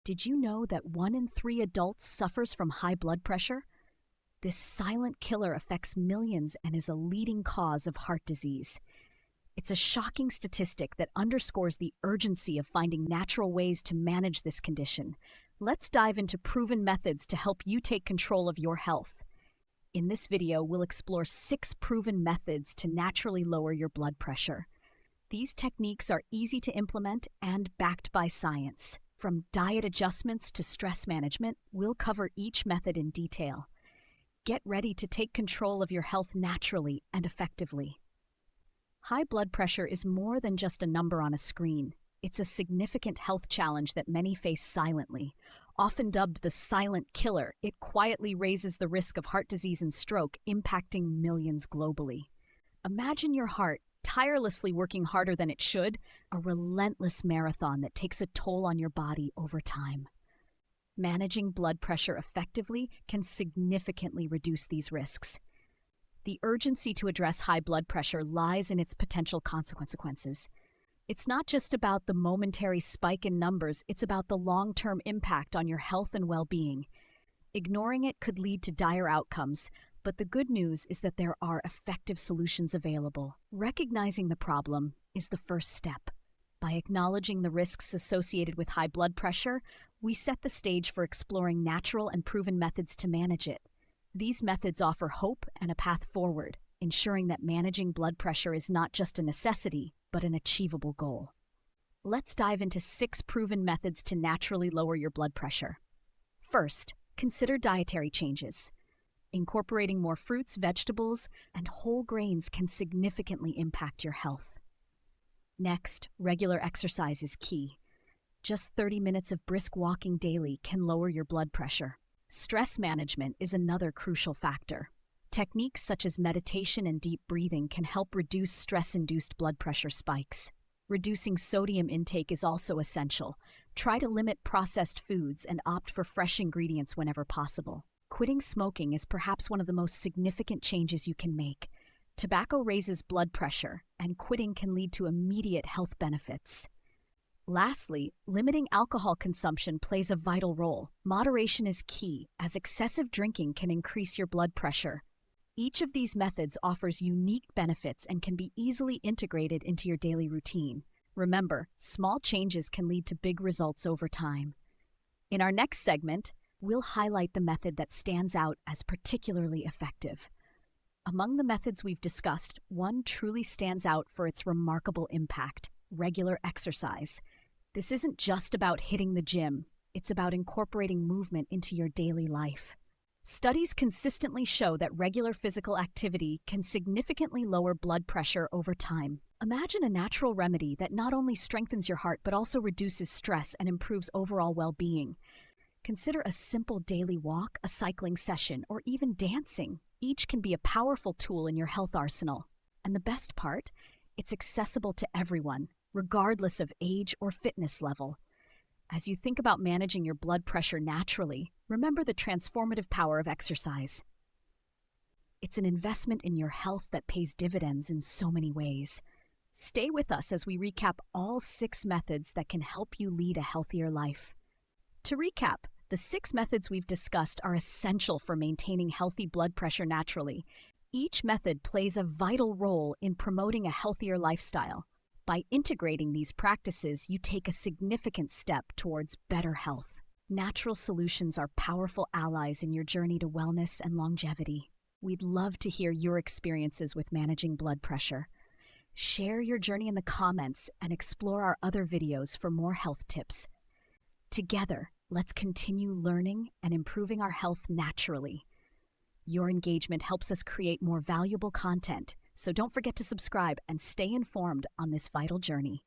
Did you know that 1 in 3 adults suffers from high blood pressure? This silent killer affects millions and is a leading cause of heart disease. It's a shocking statistic that underscores the urgency of finding natural ways to manage this condition. Let's dive into proven methods to help you take control of your health. In this video, we'll explore 6 proven methods to naturally lower your blood pressure. These techniques are easy to implement and backed by science. From diet adjustments to stress management, we'll cover each method in detail. Get ready to take control of your health naturally and effectively. High blood pressure is more than just a number on a screen. It's a significant health challenge that many face silently. Often dubbed the silent killer, it quietly raises the risk of heart disease and stroke, impacting millions globally. Imagine your heart tirelessly working harder than it should, a relentless marathon that takes a toll on your body over time. Managing blood pressure effectively can significantly reduce these risks. The urgency to address high blood pressure lies in its potential consequences. It's not just about the momentary spike in numbers, it's about the long-term impact on your health and well-being. Ignoring it could lead to dire outcomes, but the good news is that there are effective solutions available. Recognizing the problem is the first step. By acknowledging the risks associated with high blood pressure, we set the stage for exploring natural and proven methods to manage it. These methods offer hope and a path forward, ensuring that managing blood pressure is not just a necessity, but an achievable goal. Let's dive into 6 proven methods to naturally lower your blood pressure. First, consider dietary changes. Incorporating more fruits, vegetables, and whole grains can significantly impact your health. Next, regular exercise is key. Just 30 minutes of brisk walking daily can lower your blood pressure. Stress management is another crucial factor. Techniques such as meditation and deep breathing can help reduce stress-induced blood pressure spikes. Reducing sodium intake is also essential. Try to limit processed foods and opt for fresh ingredients whenever possible. Quitting smoking is perhaps one of the most significant changes you can make. Tobacco raises blood pressure, and quitting can lead to immediate health benefits. Lastly, limiting alcohol consumption plays a vital role. Moderation is key, as excessive drinking can increase your blood pressure. Each of these methods offers unique benefits and can be easily integrated into your daily routine. Remember, small changes can lead to big results over time. In our next segment, we'll highlight the method that stands out as particularly effective. Among the methods we've discussed, one truly stands out for its remarkable impact: regular exercise. This isn't just about hitting the gym, it's about incorporating movement into your daily life. Studies consistently show that regular physical activity can significantly lower blood pressure over time. Imagine a natural remedy that not only strengthens your heart but also reduces stress and improves overall well-being. Consider a simple daily walk, a cycling session, or even dancing. Each can be a powerful tool in your health arsenal. And the best part? It's accessible to everyone, regardless of age or fitness level. As you think about managing your blood pressure naturally, remember the transformative power of exercise. It's an investment in your health that pays dividends in so many ways. Stay with us as we recap all 6 methods that can help you lead a healthier life. To recap, the 6 methods we've discussed are essential for maintaining healthy blood pressure naturally. Each method plays a vital role in promoting a healthier lifestyle. By integrating these practices, you take a significant step towards better health. Natural solutions are powerful allies in your journey to wellness and longevity. We'd love to hear your experiences with managing blood pressure. Share your journey in the comments and explore our other videos for more health tips. Together, let's continue learning and improving our health naturally. Your engagement helps us create more valuable content, so don't forget to subscribe and stay informed on this vital journey.